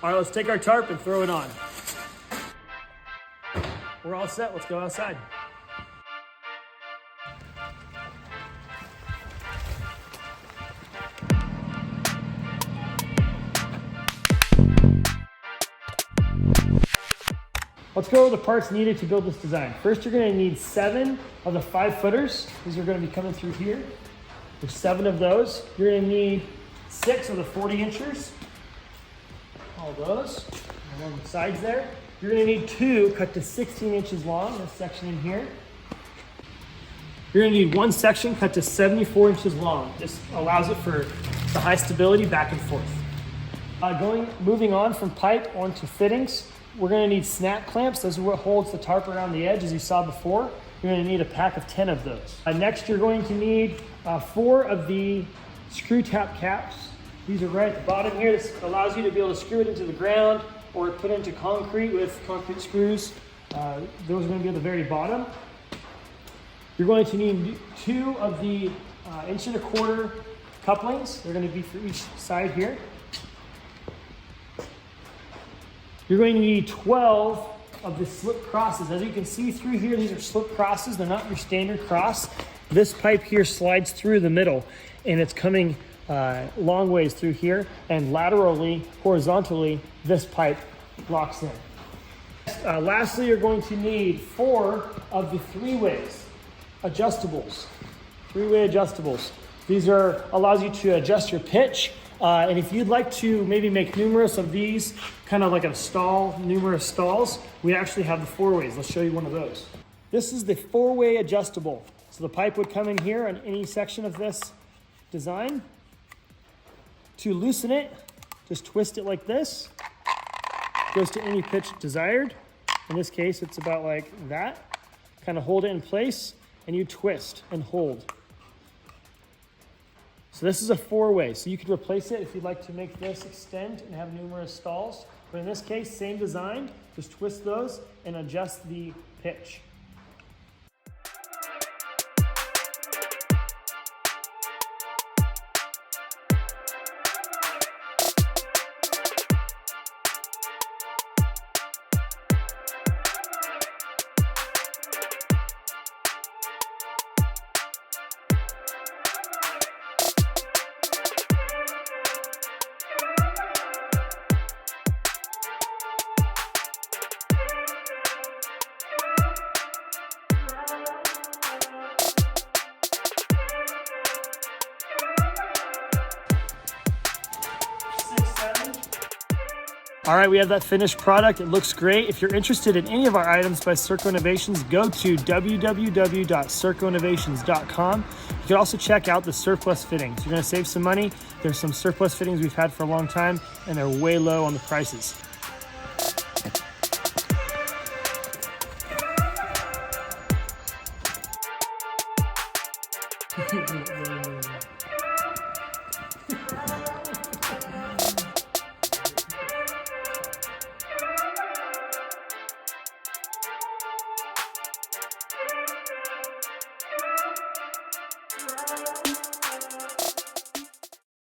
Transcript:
All right, let's take our tarp and throw it on. We're all set, let's go outside. Let's go over the parts needed to build this design. First, you're gonna need 7 of the 5-footers. These are gonna be coming through here. There's 7 of those. You're gonna need 6 of the 40-inchers. All those along the sides there. You're gonna need 2 cut to 16 inches long, this section in here. You're gonna need 1 section cut to 74 inches long. This allows it for the high stability back and forth. Moving on from pipe onto fittings, we're gonna need snap clamps. Those are what holds the tarp around the edge, as you saw before. You're gonna need a pack of 10 of those. Next, you're going to need 4 of the screw tap caps. These are right at the bottom here. This allows you to be able to screw it into the ground or put it into concrete with concrete screws. Those are gonna be at the very bottom. You're going to need 2 of the 1.25 inch couplings. They're gonna be for each side here. You're going to need 12 of the slip crosses. As you can see through here, these are slip crosses. They're not your standard cross. This pipe here slides through the middle, and it's coming long ways through here, and laterally, horizontally, this pipe locks in. Lastly, you're going to need 4 of the 3-ways adjustables. 3-way adjustables. These allows you to adjust your pitch. And if you'd like to maybe make numerous of these, kind of like a stall, numerous stalls, we actually have the 4-ways. Let's show you one of those. This is the 4-way adjustable. So the pipe would come in here on any section of this design. To loosen it, just twist it like this. It goes to any pitch desired. In this case, it's about like that. Kind of hold it in place, and you twist and hold. So this is a 4-way, so you could replace it if you'd like to make this extend and have numerous stalls. But in this case, same design, just twist those and adjust the pitch. All right, we have that finished product. It looks great. If you're interested in any of our items by Circo Innovations, go to www.circoinnovations.com. You can also check out the surplus fittings. You're gonna save some money. There's some surplus fittings we've had for a long time, and they're way low on the prices.